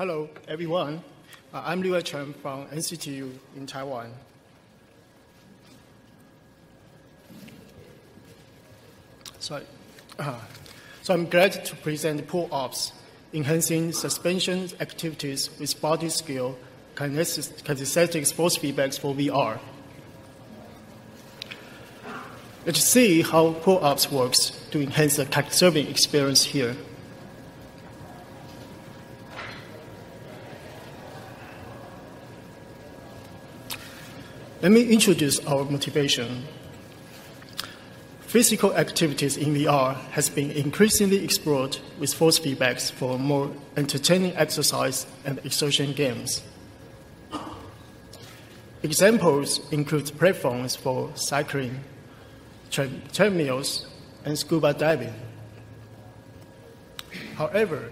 Hello, everyone. I'm Liwei Chen from SIGCHI in Taiwan. So I'm glad to present pull-ups, enhancing suspension activities with body skill, kinesthetic force feedbacks for VR. Let's see how pull-ups works to enhance the kitesurfing experience here. Let me introduce our motivation. Physical activities in VR has been increasingly explored with force feedbacks for more entertaining exercise and exertion games. Examples include platforms for cycling, treadmills, and scuba diving. However,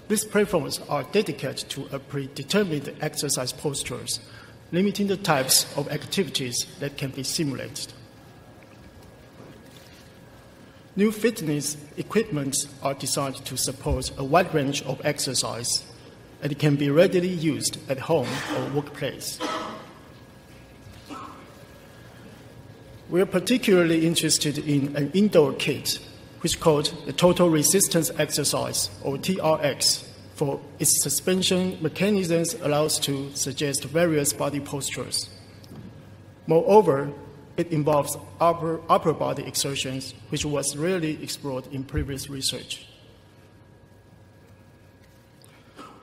these platforms are dedicated to a predetermined exercise postures, limiting the types of activities that can be simulated. New fitness equipment are designed to support a wide range of exercise and can be readily used at home or workplace. We are particularly interested in an indoor kit, which is called the Total Resistance Exercise, or TRX, for its suspension mechanisms allows to suggest various body postures. Moreover, it involves upper body exertions, which was rarely explored in previous research.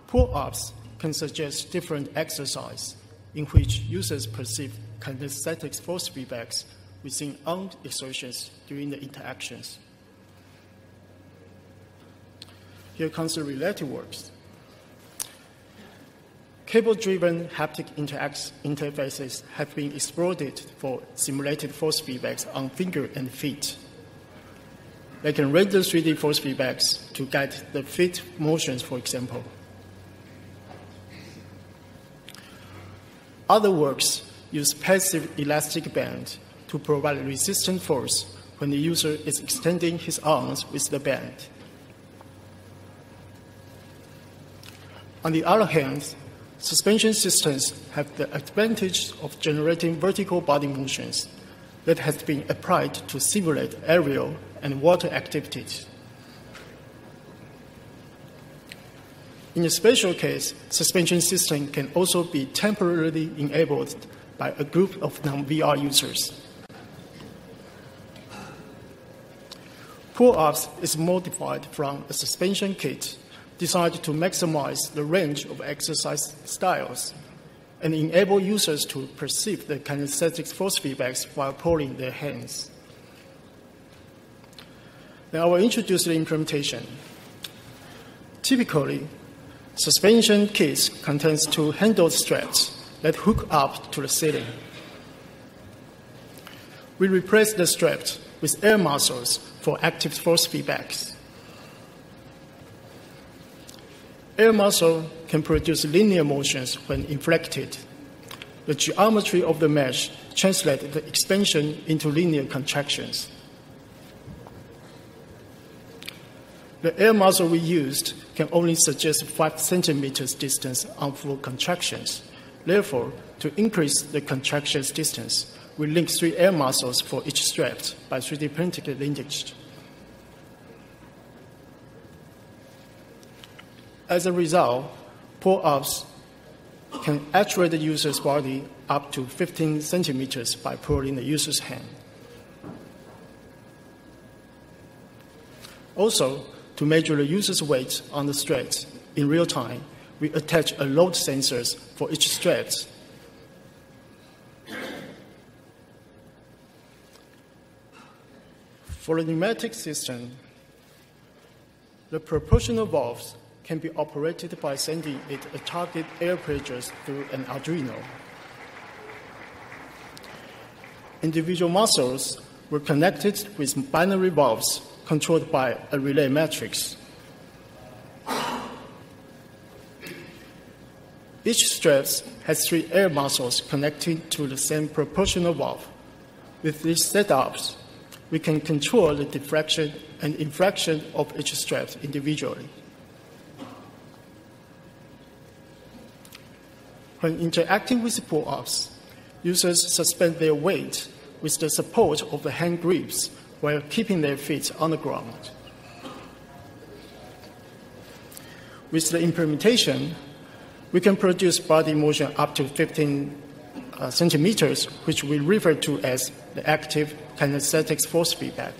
Pull-ups can suggest different exercise in which users perceive kinesthetic force feedbacks within owned exertions during the interactions. Here comes the related works. Cable-driven haptic interfaces have been exploited for simulated force feedbacks on finger and feet. They can render 3D force feedbacks to guide the feet motions, for example. Other works use passive elastic band to provide resistant force when the user is extending his arms with the band. On the other hand, suspension systems have the advantage of generating vertical body motions that has been applied to simulate aerial and water activities. In a special case, suspension system can also be temporarily enabled by a group of non-VR users. Pull-ups is modified from a suspension kit designed to maximize the range of exercise styles and enable users to perceive the kinesthetic force feedbacks while pulling their hands. Now I will introduce the implementation. Typically, suspension kits contains two handled straps that hook up to the ceiling. We replace the straps with air muscles for active force feedbacks. Air muscle can produce linear motions when inflected. The geometry of the mesh translates the expansion into linear contractions. The air muscle we used can only suggest 5 centimeters distance on full contractions. Therefore, to increase the contractions distance, we link 3 air muscles for each strap by 3D printed linkage. As a result, pull-ups can actuate the user's body up to 15 centimeters by pulling the user's hand. Also, to measure the user's weight on the straps in real time, we attach a load sensors for each strap. For the pneumatic system, the proportional valves can be operated by sending it a target air pressures through an Arduino. Individual muscles were connected with binary valves controlled by a relay matrix. Each strap has 3 air muscles connected to the same proportional valve. With these setups, we can control the deflection and inflection of each strap individually. When interacting with pull-ups, users suspend their weight with the support of the hand grips while keeping their feet on the ground. With the implementation, we can produce body motion up to 15 centimeters, which we refer to as the active kinesthetic force feedback.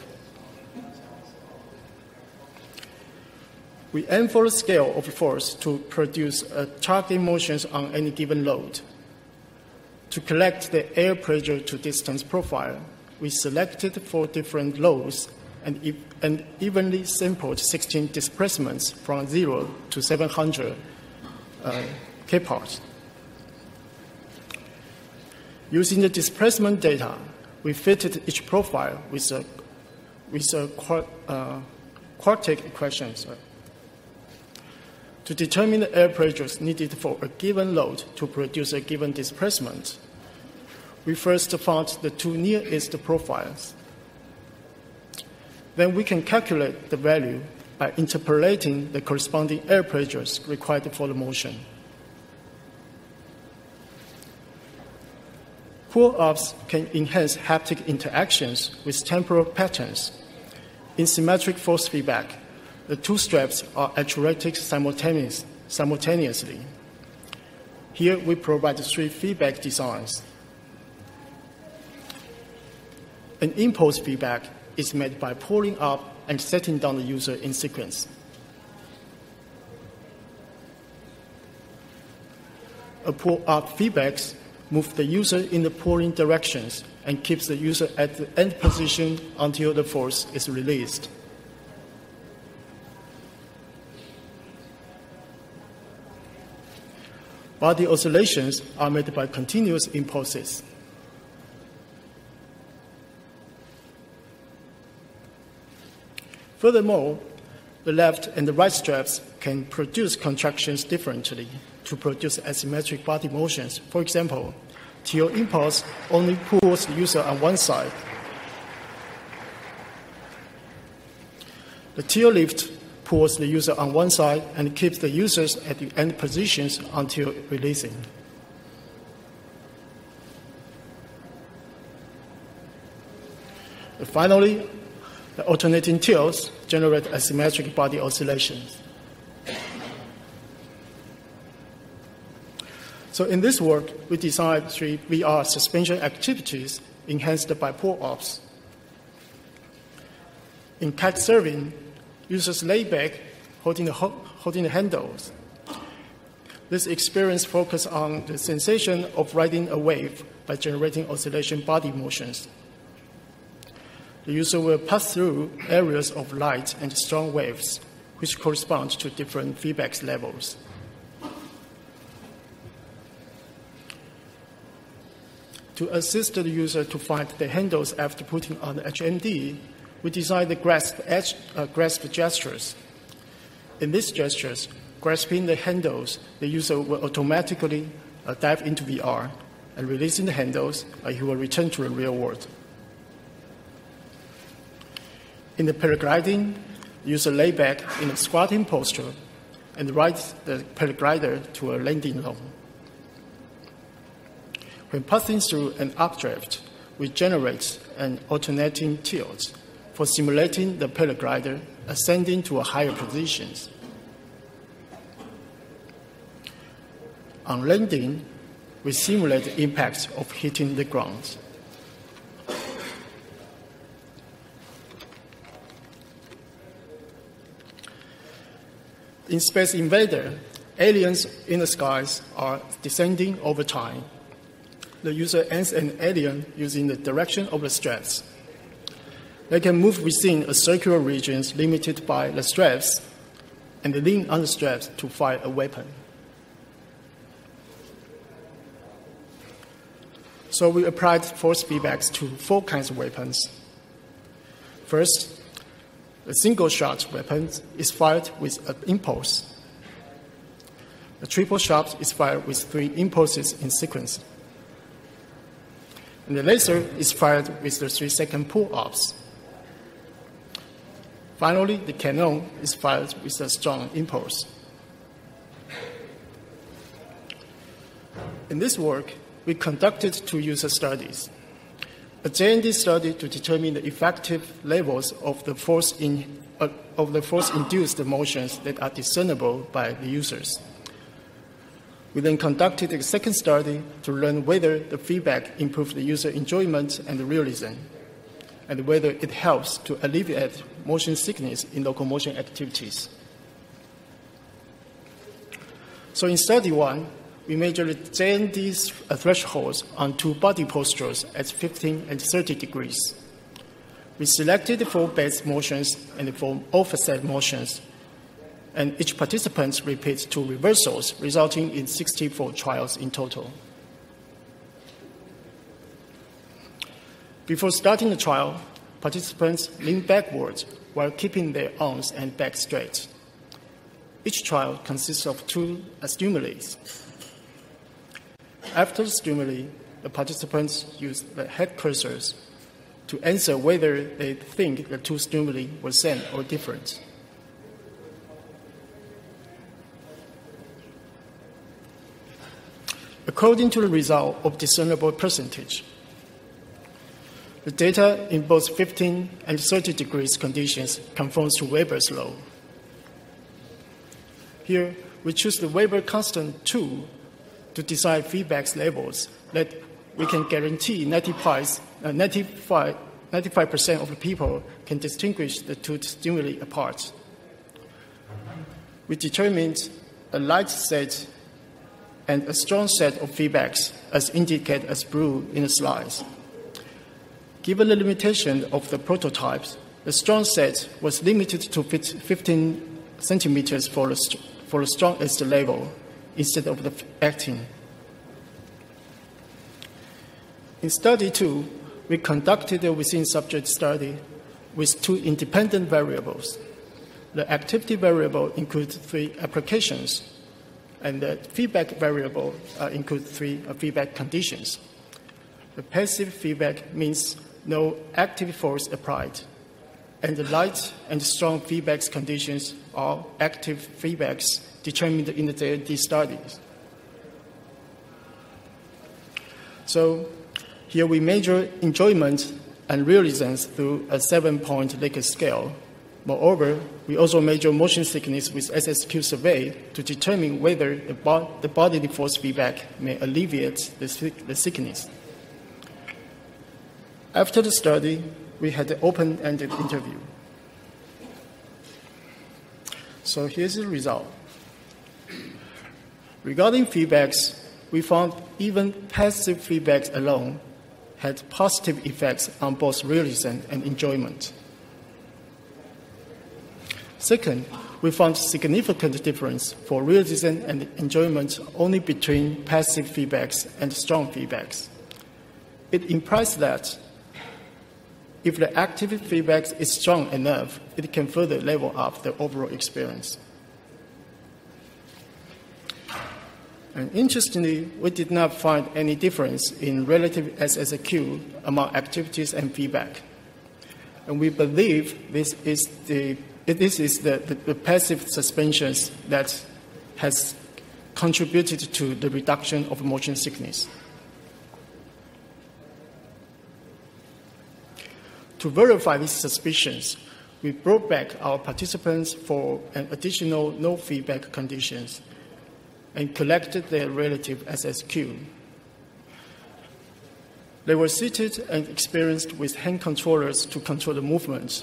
We aim for a scale of force to produce target motions on any given load. To collect the air pressure to distance profile, we selected 4 different loads and evenly sampled 16 displacements from 0 to 700 kPa. Using the displacement data, we fitted each profile with a quartic equation. To determine the air pressures needed for a given load to produce a given displacement, we first found the 2 nearest profiles. Then we can calculate the value by interpolating the corresponding air pressures required for the motion. Pull-ups can enhance haptic interactions with temporal patterns. In symmetric force feedback, the 2 straps are actuated simultaneously. Here we provide 3 feedback designs. An impulse feedback is made by pulling up and setting down the user in sequence. A pull-up feedback moves the user in the pulling directions and keeps the user at the end position until the force is released. Body oscillations are made by continuous impulses. Furthermore, the left and the right straps can produce contractions differently to produce asymmetric body motions. For example, tail impulse only pulls the user on one side. The tail lift pulls the user on one side and keeps the users at the end positions until releasing. Finally, the alternating tails generate asymmetric body oscillations. So in this work, we designed 3 VR suspension activities enhanced by pull-ups. In kitesurfing, users lay back holding the handles. This experience focuses on the sensation of riding a wave by generating oscillation body motions. The user will pass through areas of light and strong waves, which correspond to different feedback levels. To assist the user to find the handles after putting on the HMD, we designed the grasp gestures. In these gestures, grasping the handles, the user will automatically dive into VR, and releasing the handles, he will return to the real world. In the paragliding, the user lay back in a squatting posture and rides the paraglider to a landing zone. When passing through an updraft, we generate an alternating tilt for simulating the paraglider ascending to a higher positions. On landing, we simulate the impact of hitting the ground. In Space Invader, aliens in the skies are descending over time. The user aims an alien using the direction of the straps. They can move within a circular region limited by the straps and lean on the straps to fire a weapon. So we applied force feedbacks to 4 kinds of weapons. First, a single-shot weapon is fired with an impulse. A triple shot is fired with 3 impulses in sequence. And the laser is fired with the 3-second pull-ups. Finally, the cannon is fired with a strong impulse. In this work, we conducted 2 user studies. A JND study to determine the effective levels of the force-induced motions that are discernible by the users. We then conducted a second study to learn whether the feedback improved the user enjoyment and realism, and whether it helps to alleviate motion sickness in locomotion activities. So in study 1, we measured JND's thresholds on 2 body postures at 15 and 30 degrees. We selected 4 base motions and 4 offset motions, and each participant repeats 2 reversals, resulting in 64 trials in total. Before starting the trial, participants lean backwards while keeping their arms and back straight. Each trial consists of 2 stimuli. After the stimuli, the participants use the head cursors to answer whether they think the 2 stimuli were same or different. According to the result of discernible percentage, the data in both 15 and 30 degrees conditions conforms to Weber's law. Here, we choose the Weber constant 2 to decide feedback levels that we can guarantee 95% of the people can distinguish the 2 stimuli apart. We determined a light set and a strong set of feedbacks as indicated as blue in the slides. Given the limitation of the prototypes, the strong set was limited to 15 centimeters for the strongest level instead of the acting. In study 2, we conducted a within-subject study with 2 independent variables. The activity variable includes 3 applications, and the feedback variable includes 3 feedback conditions. The passive feedback means no active force applied, and the light and strong feedback conditions are active feedbacks determined in the JND studies. So here we measure enjoyment and realism through a 7-point Likert scale. Moreover, we also measure motion sickness with SSQ survey to determine whether the bodily force feedback may alleviate the sickness. After the study, we had an open-ended interview. So here's the result. Regarding feedbacks, we found even passive feedbacks alone had positive effects on both realism and enjoyment. Second, we found significant difference for realism and enjoyment only between passive feedbacks and strong feedbacks. It implies that if the active feedback is strong enough, it can further level up the overall experience. And interestingly, we did not find any difference in relative SSQ among activities and feedback. And we believe this is the passive suspensions that has contributed to the reduction of motion sickness. To verify these suspicions, we brought back our participants for an additional no feedback conditions and collected their relative SSQ. They were seated and experienced with hand controllers to control the movements.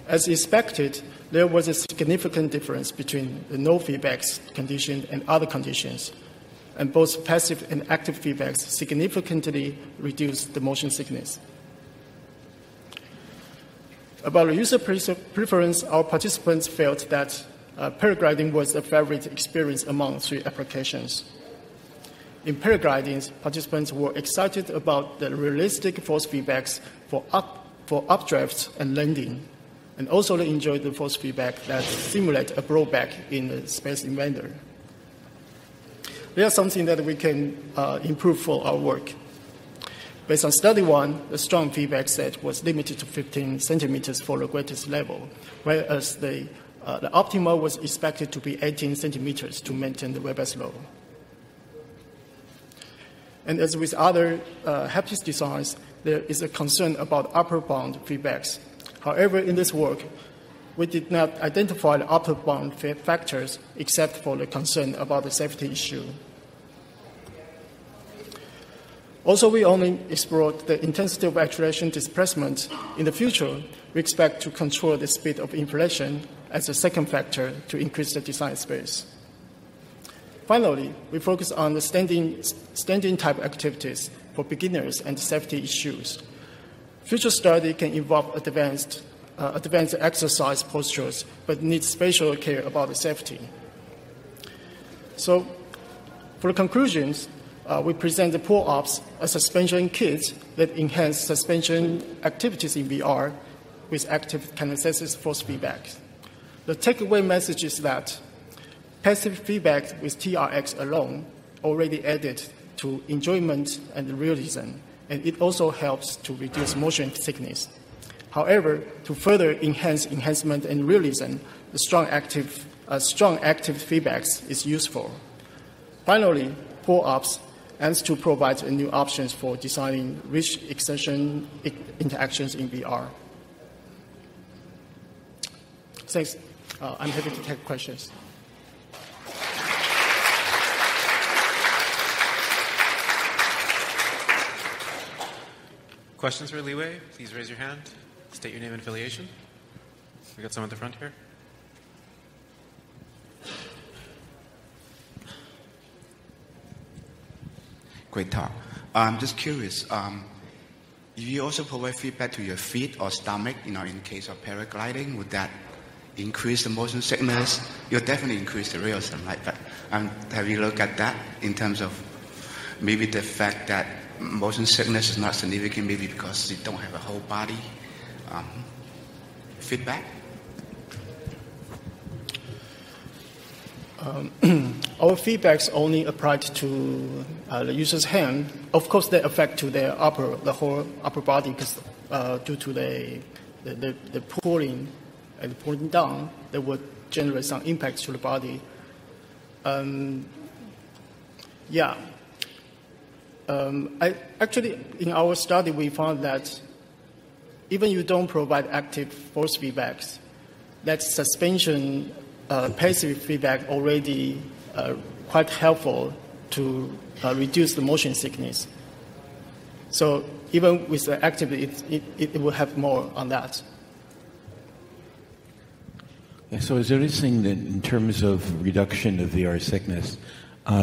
As expected, there was a significant difference between the no feedbacks condition and other conditions, and both passive and active feedbacks significantly reduced the motion sickness. About the user preference, our participants felt that paragliding was a favorite experience among 3 applications. In paragliding, participants were excited about the realistic force feedbacks for updrafts and landing, and also they enjoyed the force feedback that simulate a blowback in the space invader. There's something that we can improve for our work. Based on study 1, the strong feedback set was limited to 15 centimeters for the greatest level, whereas the The optimal was expected to be 18 centimeters to maintain the Weber's law. And as with other Haptics designs, there is a concern about upper bound feedbacks. However, in this work, we did not identify the upper bound factors except for the concern about the safety issue. Also, we only explored the intensity of acceleration displacement. In the future, we expect to control the speed of inflation as a second factor to increase the design space. Finally, we focus on the standing type activities for beginners and safety issues. Future study can involve advanced exercise postures, but needs special care about the safety. So, for the conclusions, we present the pull-ups, a suspension kit that enhance suspension activities in VR with active kinesthetic force feedback. The takeaway message is that passive feedback with TRX alone already added to enjoyment and realism, and it also helps to reduce motion sickness. However, to further enhance enhancement and realism, the strong active feedbacks is useful. Finally, pull-ups aims to provide new options for designing rich exertion interactions in VR. Thanks. I'm happy to take questions. Questions for Liwei? Please raise your hand. State your name and affiliation. We got someone at the front here. Great talk. I'm just curious. If you also provide feedback to your feet or stomach, in case of paragliding, would that increase the motion sickness? You'll definitely increase the realism, right? But have you looked at that in terms of maybe the fact that motion sickness is not significant, maybe because you don't have a whole body feedback? Our feedbacks only applied to the user's hand. Of course, they affect to the whole upper body because due to the pulling and pulling down, they would generate some impact to the body. Actually, in our study, we found that even you don't provide active force feedbacks, that suspension passive feedback already quite helpful to reduce the motion sickness. So even with the active, it will have more on that. Yeah, so is there anything that in terms of reduction of VR sickness,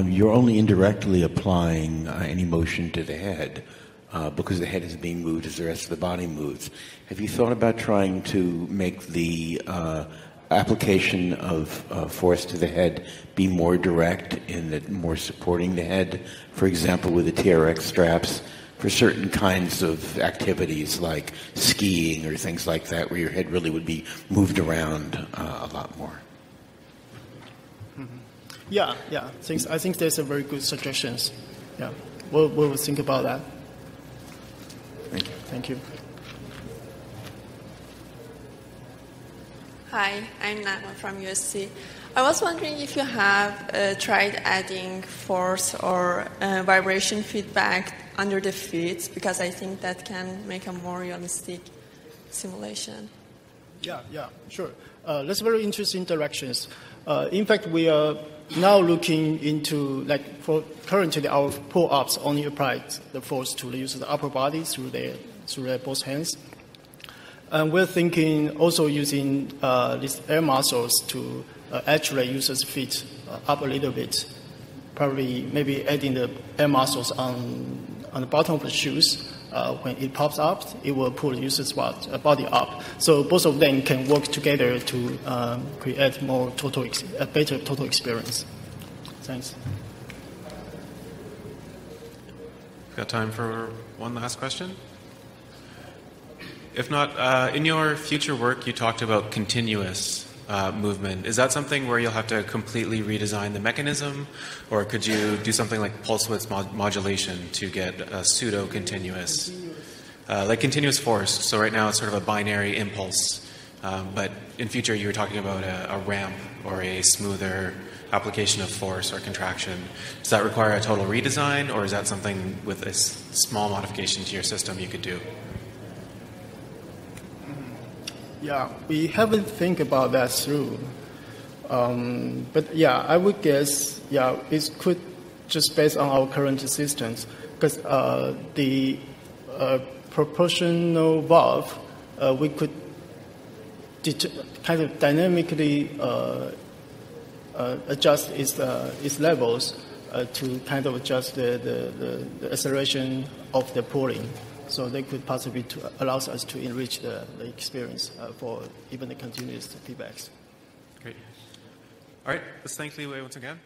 you're only indirectly applying any motion to the head because the head is being moved as the rest of the body moves. Have you thought about trying to make the application of force to the head be more direct in that more supporting the head, for example, with the TRX straps for certain kinds of activities like skiing or things like that where your head really would be moved around a lot more? Yeah. I think there's a very good suggestions. Yeah, we'll think about that. Thank you. Hi, I'm Nana from UIST. I was wondering if you have tried adding force or vibration feedback under the feet, because I think that can make a more realistic simulation. Yeah, sure. That's very interesting directions. In fact, we are now looking into, for currently our pull-ups only applied the force to the use of the upper body through their both hands. And we're thinking also using these air muscles to actually users' feet up a little bit. Probably maybe adding the air muscles on the bottom of the shoes. When it pops up, it will pull the user's body up. So both of them can work together to create a better total experience. Thanks. Got time for one last question? If not, in your future work, you talked about continuous movement. Is that something where you'll have to completely redesign the mechanism, or could you do something like pulse width modulation to get a pseudo-continuous, like continuous force? So right now it's sort of a binary impulse But in future, you were talking about a ramp or a smoother application of force or contraction. Does that require a total redesign, or is that something with a small modification to your system you could do? Yeah, we haven't think about that through. But yeah, I would guess, yeah, it could just based on our current systems, because the proportional valve, we could kind of dynamically adjust its levels to kind of adjust the acceleration of the pulling. So they could possibly allows us to enrich the experience for even the continuous feedbacks. Great. All right, let's thank Liwei once again.